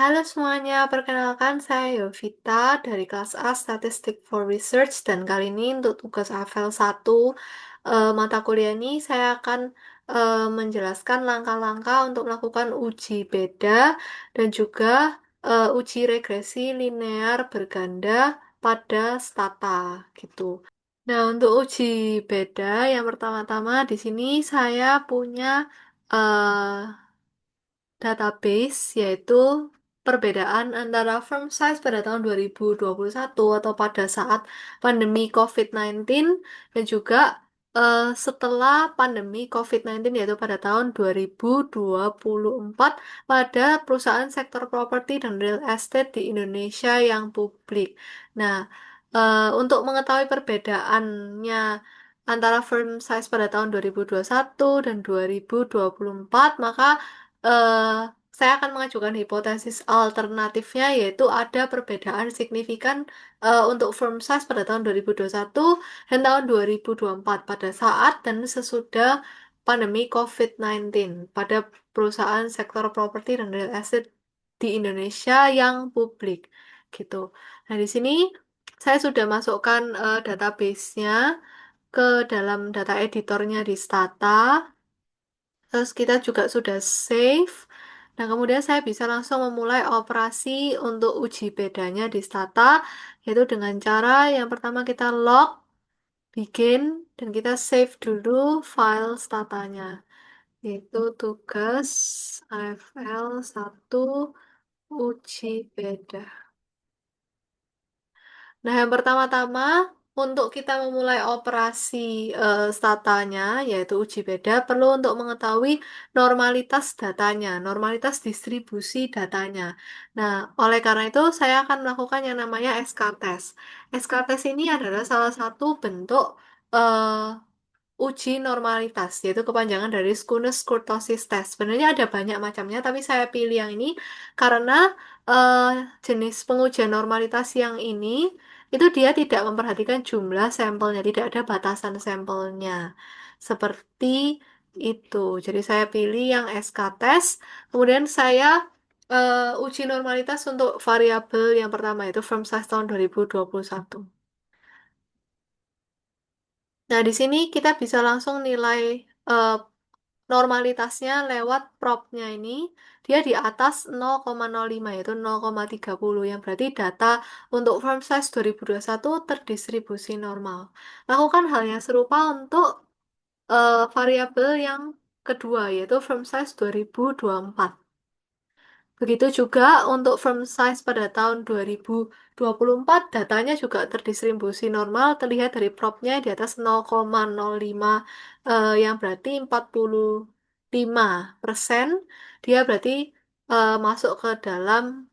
Halo semuanya, perkenalkan saya Yovita dari kelas A Statistik for Research dan kali ini untuk tugas AFL 1 mata kuliah ini saya akan menjelaskan langkah-langkah untuk melakukan uji beda dan juga uji regresi linear berganda pada stata gitu. Nah, untuk uji beda yang pertama-tama di sini saya punya database yaitu perbedaan antara firm size pada tahun 2021 atau pada saat pandemi COVID-19 dan juga setelah pandemi COVID-19 yaitu pada tahun 2024 pada perusahaan sektor properti dan real estate di Indonesia yang publik. Nah, untuk mengetahui perbedaannya antara firm size pada tahun 2021 dan 2024, maka eh, saya akan mengajukan hipotesis alternatifnya yaitu ada perbedaan signifikan untuk firm size pada tahun 2021 dan tahun 2024 pada saat dan sesudah pandemi COVID-19 pada perusahaan sektor properti dan real estate di Indonesia yang publik gitu. Nah, di sini saya sudah masukkan database-nya ke dalam data editornya di Stata. Terus kita juga sudah save. Nah, kemudian saya bisa langsung memulai operasi untuk uji bedanya di Stata, yaitu dengan cara yang pertama kita log, bikin, dan kita save dulu file Statanya. Yaitu tugas AFL 1 uji beda. Nah, yang pertama-tama, untuk kita memulai operasi statanya, yaitu uji beda, perlu untuk mengetahui normalitas datanya, normalitas distribusi datanya. Nah, oleh karena itu, saya akan melakukan yang namanya SK-test. SK-test ini adalah salah satu bentuk uji normalitas, yaitu kepanjangan dari Skewness Kurtosis Test. Sebenarnya ada banyak macamnya, tapi saya pilih yang ini karena eh, jenis pengujian normalitas yang ini itu dia tidak memperhatikan jumlah sampelnya, tidak ada batasan sampelnya. Seperti itu. Jadi saya pilih yang SK test, kemudian saya uji normalitas untuk variabel yang pertama itu firm size tahun 2021. Nah, di sini kita bisa langsung nilai eh, normalitasnya lewat propnya ini. Dia di atas 0,05 yaitu 0,30 yang berarti data untuk firm size 2021 terdistribusi normal. Lakukan hal yang serupa untuk variabel yang kedua yaitu firm size 2024. Begitu juga untuk firm size pada tahun 2024, datanya juga terdistribusi normal, terlihat dari propnya di atas 0,05, yang berarti 45%, dia berarti masuk ke dalam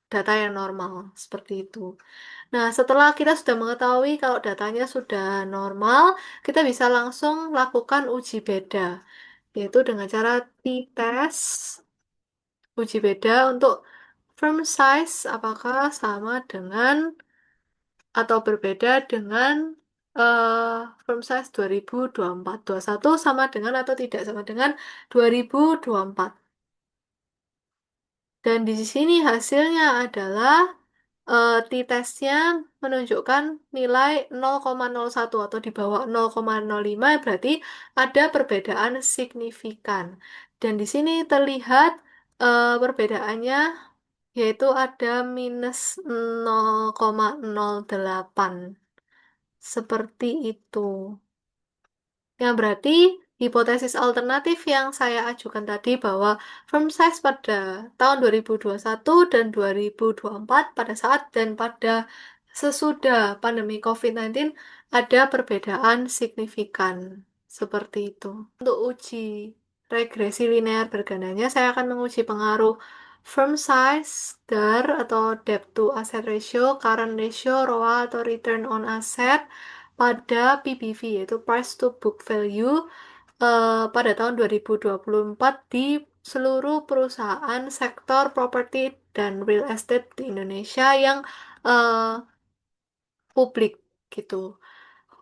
data yang normal, seperti itu. Nah, setelah kita sudah mengetahui kalau datanya sudah normal, kita bisa langsung lakukan uji beda, yaitu dengan cara t-test uji beda untuk firm size apakah sama dengan atau berbeda dengan firm size 2024. 21 sama dengan atau tidak sama dengan 2024. Dan di sini hasilnya adalah t-testnya menunjukkan nilai 0,01 atau di bawah 0,05 berarti ada perbedaan signifikan. Dan di sini terlihat perbedaannya yaitu ada minus 0,08. Seperti itu. Yang berarti hipotesis alternatif yang saya ajukan tadi bahwa firm size pada tahun 2021 dan 2024 pada saat dan pada sesudah pandemi COVID-19 ada perbedaan signifikan. Seperti itu. Untuk uji regresi linear bergandanya, saya akan menguji pengaruh firm size, DAR atau debt to asset ratio, current ratio, ROA atau return on asset pada PBV yaitu price to book value pada tahun 2024 di seluruh perusahaan sektor properti dan real estate di Indonesia yang eh, publik gitu.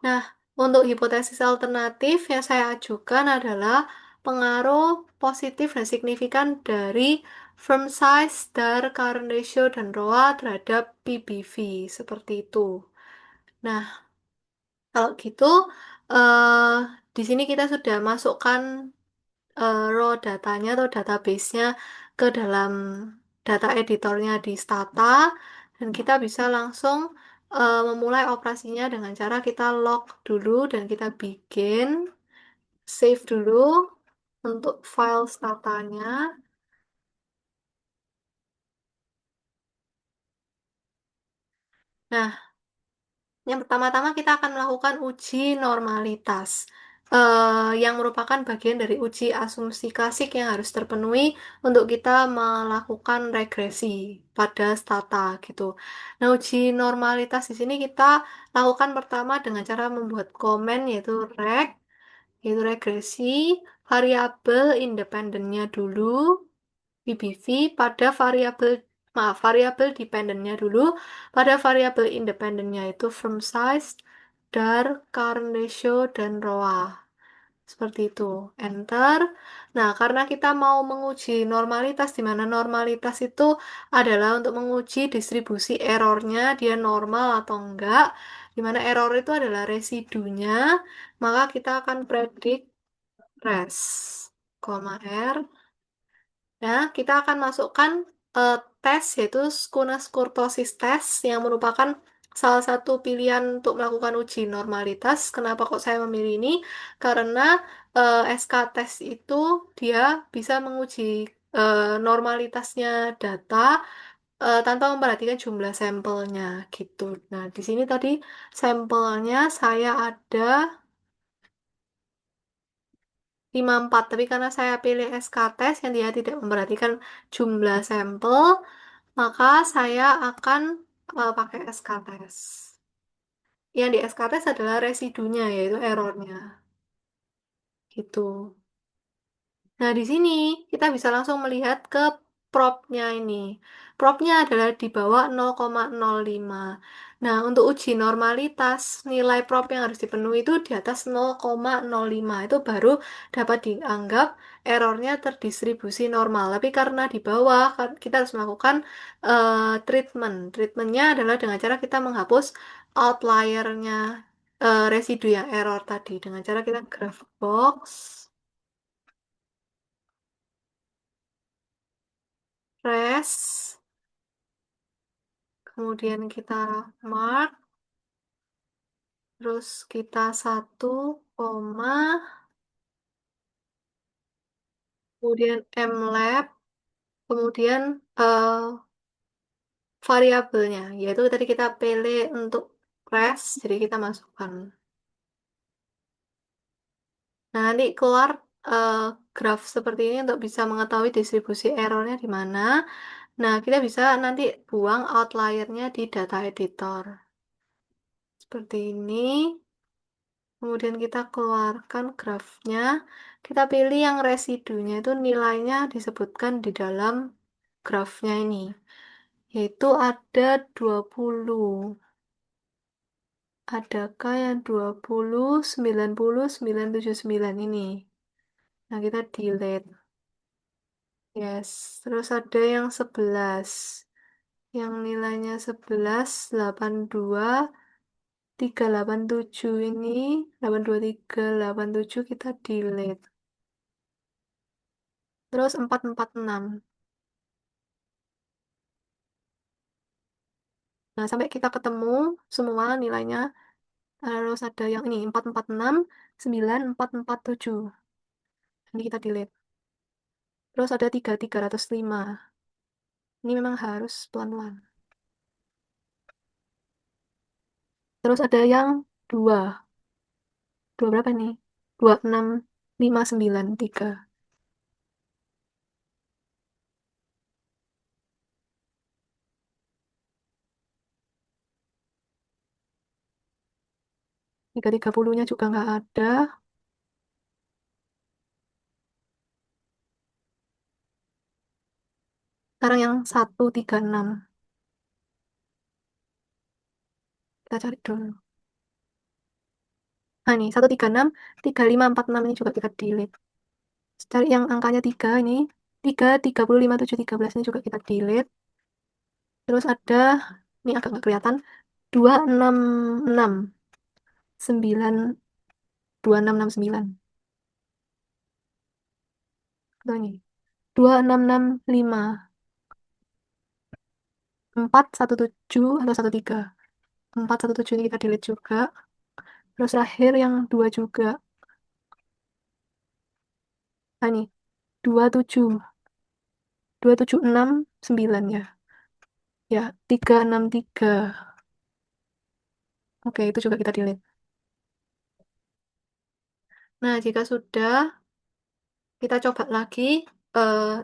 Nah, untuk hipotesis alternatif yang saya ajukan adalah pengaruh positif dan signifikan dari firm size, dar, current ratio, dan ROA terhadap PBV. Seperti itu. Nah, kalau gitu, eh di sini kita sudah masukkan raw datanya atau database-nya ke dalam data editornya di Stata, dan kita bisa langsung memulai operasinya dengan cara kita log dulu dan kita bikin save dulu untuk file statanya. Nah, yang pertama-tama kita akan melakukan uji normalitas, yang merupakan bagian dari uji asumsi klasik yang harus terpenuhi untuk kita melakukan regresi pada stata gitu. Nah, uji normalitas di sini kita lakukan pertama dengan cara membuat komen yaitu regresi variabel independennya dulu PBV pada variabel dependennya dulu, pada variabel independennya itu firm size, dar, current ratio, dan ROA. Seperti itu. Enter. Nah, karena kita mau menguji normalitas, di mana normalitas itu adalah untuk menguji distribusi errornya, dia normal atau enggak, di mana error itu adalah residunya, maka kita akan predik res, R. Nah, kita akan masukkan tes yaitu Squamous kurtosis test yang merupakan salah satu pilihan untuk melakukan uji normalitas. Kenapa kok saya memilih ini? Karena SK tes itu dia bisa menguji normalitasnya data tanpa memperhatikan jumlah sampelnya gitu. Nah, di sini tadi sampelnya saya ada 54, tapi karena saya pilih SK-tes yang dia tidak memperhatikan jumlah sampel, maka saya akan pakai SK-tes. Yang di SK-tes adalah residunya, yaitu errornya. Gitu. Nah, di sini kita bisa langsung melihat ke propnya ini. Propnya adalah di bawah 0,05. Nah, untuk uji normalitas, nilai prop yang harus dipenuhi itu di atas 0,05. Itu baru dapat dianggap errornya terdistribusi normal. Tapi karena di bawah, kita harus melakukan treatment. Treatmentnya adalah dengan cara kita menghapus outliernya residu yang error tadi. Dengan cara kita graph box. Res, kemudian kita mark, terus kita satu koma, kemudian mlab, kemudian variabelnya, yaitu tadi kita pilih untuk res, jadi kita masukkan. Nah, nanti keluar eh, graf seperti ini untuk bisa mengetahui distribusi errornya di mana. Nah, kita bisa nanti buang outliernya di data editor. Seperti ini. Kemudian kita keluarkan grafnya. Kita pilih yang residunya itu nilainya disebutkan di dalam grafnya ini. Yaitu ada 20. Adakah yang 20, 90, 979 ini? Nah, kita delete. Yes. Terus ada yang 11. Yang nilainya 11, 82, 387 ini, 823, 87 kita delete. Terus 446. Nah, sampai kita ketemu semua nilainya. Terus ada yang ini 446, 9, 447. Ini kita delete. Terus ada 305. Ini memang harus pelan-pelan. Terus ada yang 2. 2 berapa nih? 26593. 330-nya juga nggak ada. Sekarang yang 136. Kita cari dulu. Nah, ini 136, 3546 ini juga kita delete. Cari yang angkanya 3 ini. 3, 35, 7, 13 ini juga kita delete. Terus ada, ini agak nggak kelihatan, 2, 6, 6, 9, 2, 6, 6, 9. Atau ini, 2, 6, 6, 5, 4, 1, 7 atau 1, 3. 4, 1, 7 ini kita delete juga. Terus terakhir yang 2 juga. Nah ini, 27, 27, 6, 9 ya. Ya, 3, 6, 3. Oke, itu juga kita delete. Nah, jika sudah, kita coba lagi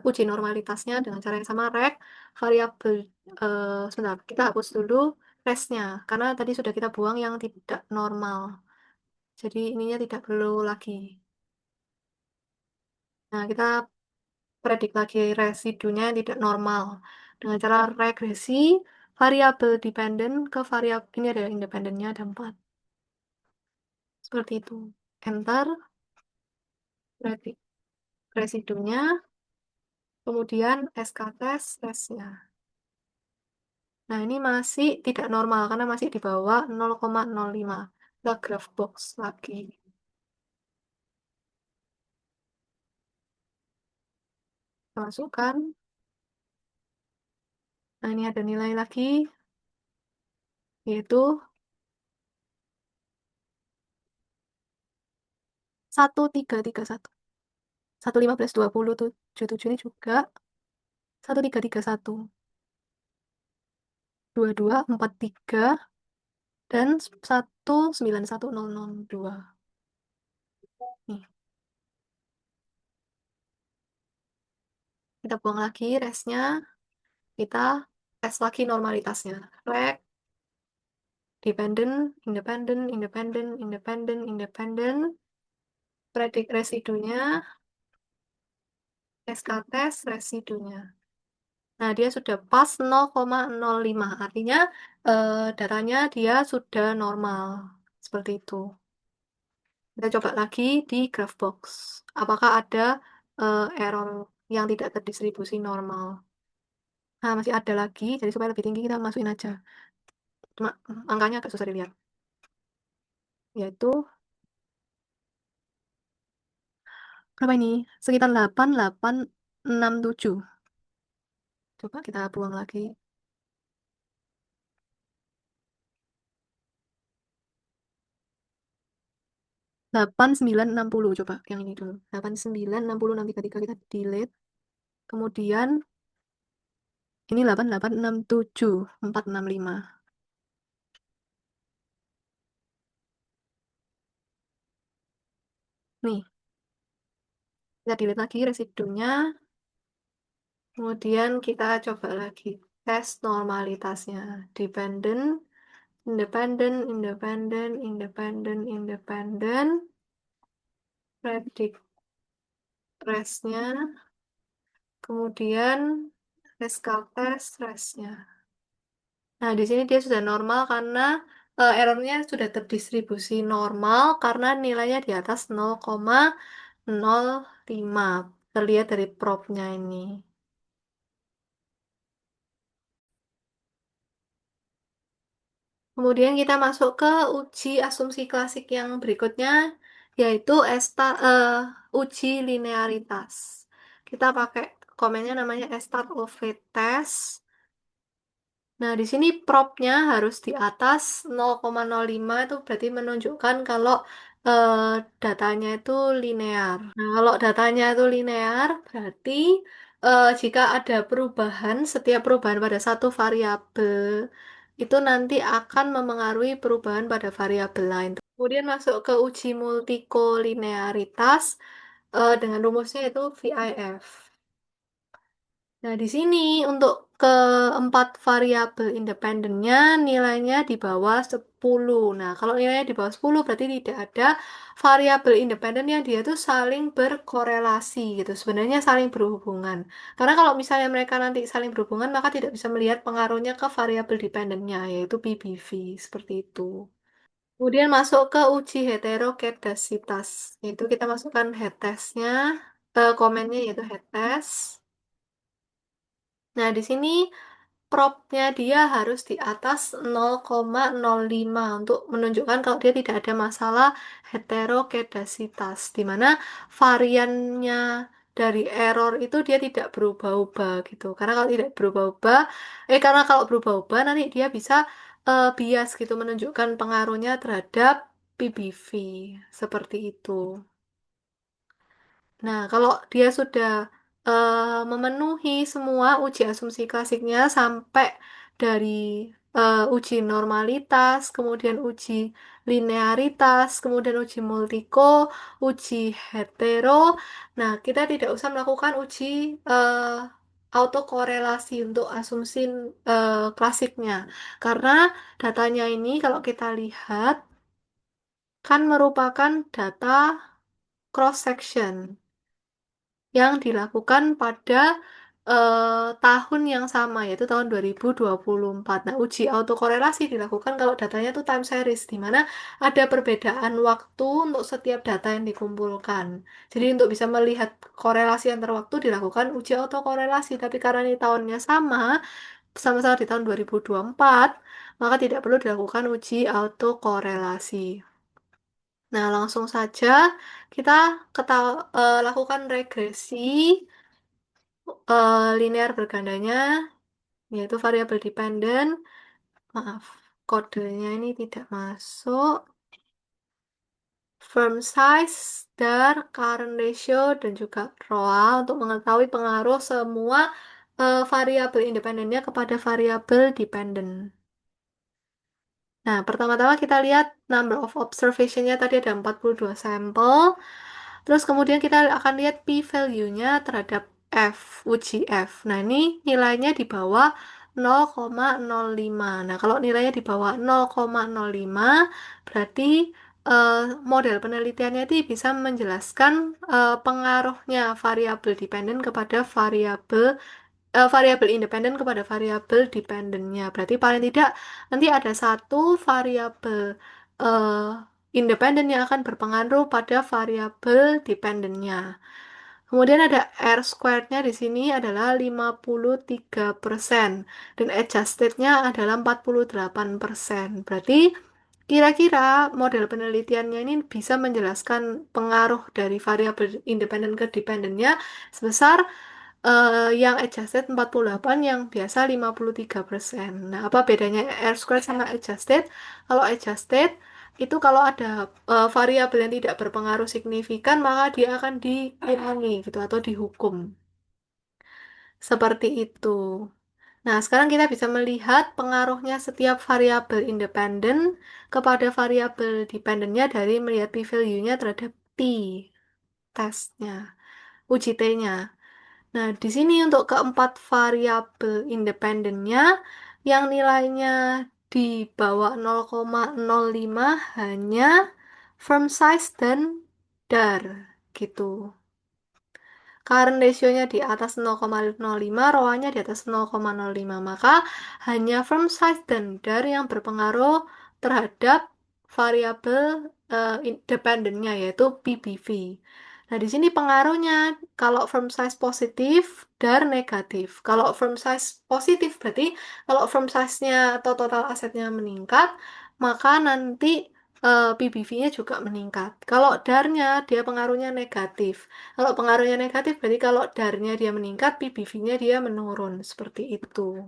uji normalitasnya dengan cara yang sama. Rek variabel, sebentar, kita hapus dulu resnya, karena tadi sudah kita buang yang tidak normal. Jadi ininya tidak perlu lagi. Nah, kita predik lagi residunya yang tidak normal dengan cara regresi variabel dependent ke variabel ini, ada independennya, ada 4. Seperti itu. Enter, predik residunya, kemudian SK-test tesnya. Nah, ini masih tidak normal karena masih di bawah 0,05. Kita graph box lagi. Masukkan. Nah, ini ada nilai lagi, yaitu 1331. 1, 15, 20, 77 ini juga 1331. 22, 43 dan 1, 9, 1, 0, 0, 2. Nih, kita buang lagi resnya. Kita tes lagi normalitasnya. Rek, dependent, independent, independent, independent, independent. Predik residunya, SK-test residunya. Nah, dia sudah pas 0,05. Artinya datanya dia sudah normal. Seperti itu. Kita coba lagi di Graphbox. Apakah ada error yang tidak terdistribusi normal? Nah, masih ada lagi. Jadi supaya lebih tinggi kita masukin aja. Cuma angkanya agak susah dilihat. Yaitu, berapa ini? Sekitar 8, 8, 6, 7. Coba kita buang lagi. 8, 9, 60. Coba yang ini dulu. 8, 9, 60, 6, 3, 3 kita delete. Kemudian ini 8, 8, 6, 7, 4, 6, 5. Nih, kita delete lagi residunya. Kemudian kita coba lagi tes normalitasnya. Dependent, independent, independent, independent, independent. Predict rest-nya. Kemudian test rest-nya. Nah, di sini dia sudah normal karena errornya sudah terdistribusi normal karena nilainya di atas 0,05. Terlihat dari prop-nya ini. Kemudian kita masuk ke uji asumsi klasik yang berikutnya, yaitu uji linearitas. Kita pakai komennya namanya start of a test. Nah, di sini propnya harus di atas 0,05, itu berarti menunjukkan kalau eh, datanya itu linear. Nah, kalau datanya itu linear, berarti jika ada perubahan, setiap perubahan pada satu variabel itu nanti akan memengaruhi perubahan pada variabel lain. Kemudian masuk ke uji multikolinearitas dengan rumusnya itu VIF. Nah, di sini untuk keempat variabel independennya nilainya di bawah 10. Nah, kalau nilainya di bawah 10 berarti tidak ada variabel independen yang dia tuh saling berkorelasi gitu. Sebenarnya saling berhubungan. Karena kalau misalnya mereka nanti saling berhubungan, maka tidak bisa melihat pengaruhnya ke variabel dependennya, yaitu PBV. Seperti itu. Kemudian masuk ke uji heterokedasitas. Itu kita masukkan head test-nya, komennya yaitu head test. Nah, di sini propnya dia harus di atas 0,05 untuk menunjukkan kalau dia tidak ada masalah heterokedasitas, di mana variannya dari error itu dia tidak berubah-ubah gitu. Karena kalau tidak berubah-ubah, karena kalau berubah-ubah nanti dia bisa bias gitu menunjukkan pengaruhnya terhadap PBV seperti itu. Nah, kalau dia sudah memenuhi semua uji asumsi klasiknya sampai dari uji normalitas, kemudian uji linearitas, kemudian uji multiko, uji hetero. Nah, kita tidak usah melakukan uji autokorelasi untuk asumsi klasiknya. Karena datanya ini kalau kita lihat kan merupakan data cross section yang dilakukan pada tahun yang sama, yaitu tahun 2024. Nah, uji autokorelasi dilakukan kalau datanya itu time series, di mana ada perbedaan waktu untuk setiap data yang dikumpulkan. Jadi, untuk bisa melihat korelasi antar waktu dilakukan uji autokorelasi, tapi karena ini tahunnya sama, sama-sama di tahun 2024, maka tidak perlu dilakukan uji autokorelasi. Nah, langsung saja kita lakukan regresi linear bergandanya, yaitu variabel dependen. Maaf, kodenya ini tidak masuk. Firm size, dar, current ratio, dan juga ROA untuk mengetahui pengaruh semua variabel independennya kepada variabel dependen. Nah, pertama-tama kita lihat number of observation-nya tadi ada 42 sampel. Terus kemudian kita akan lihat p-value-nya terhadap F, uji F. Nah, ini nilainya di bawah 0,05. Nah, kalau nilainya di bawah 0,05, berarti eh, model penelitiannya itu bisa menjelaskan pengaruhnya variabel dependen kepada variabel independen kepada variabel dependennya. Berarti paling tidak nanti ada satu variabel eh, independen yang akan berpengaruh pada variabel dependennya. Kemudian ada R squared-nya di sini adalah 53% dan adjusted-nya adalah 48%. Berarti kira-kira model penelitiannya ini bisa menjelaskan pengaruh dari variabel independen ke dependennya sebesar yang adjusted 48, yang biasa 53%. Nah, apa bedanya R squared sama adjusted? Kalau adjusted, itu kalau ada variabel yang tidak berpengaruh signifikan, maka dia akan dikurangi gitu atau dihukum. Seperti itu. Nah, sekarang kita bisa melihat pengaruhnya setiap variabel independen kepada variabel dependennya dari melihat p-value-nya terhadap t tesnya, uji t-nya. Nah, di sini untuk keempat variabel independennya yang nilainya di bawah 0,05 hanya firm size dan dar gitu. Current ratio-nya di atas 0,05, ROA-nya di atas 0,05. Maka hanya firm size dan dar yang berpengaruh terhadap variabel independennya, yaitu PBV. Nah, di sini pengaruhnya kalau firm size positif, dar negatif. Kalau firm size positif berarti kalau firm size-nya atau total asetnya meningkat, maka nanti PBV-nya juga meningkat. Kalau darnya dia pengaruhnya negatif. Kalau pengaruhnya negatif, berarti kalau darnya dia meningkat, PBV-nya dia menurun. Seperti itu.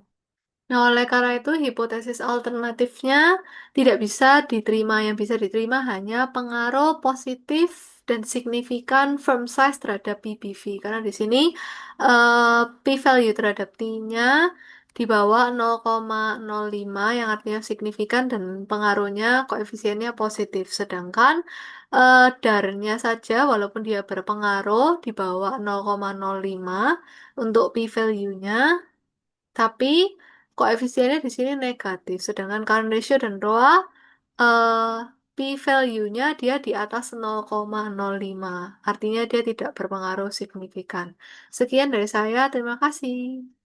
Nah, oleh karena itu, hipotesis alternatifnya tidak bisa diterima. Yang bisa diterima hanya pengaruh positif dan signifikan firm size terhadap PBV. Karena di sini p-value terhadap T-nya di bawah 0,05 yang artinya signifikan dan pengaruhnya koefisiennya positif. Sedangkan darnya saja walaupun dia berpengaruh di bawah 0,05 untuk p-value-nya, tapi koefisiennya di sini negatif. Sedangkan current ratio dan ROA eh, p-value-nya dia di atas 0,05. Artinya dia tidak berpengaruh signifikan. Sekian dari saya, terima kasih.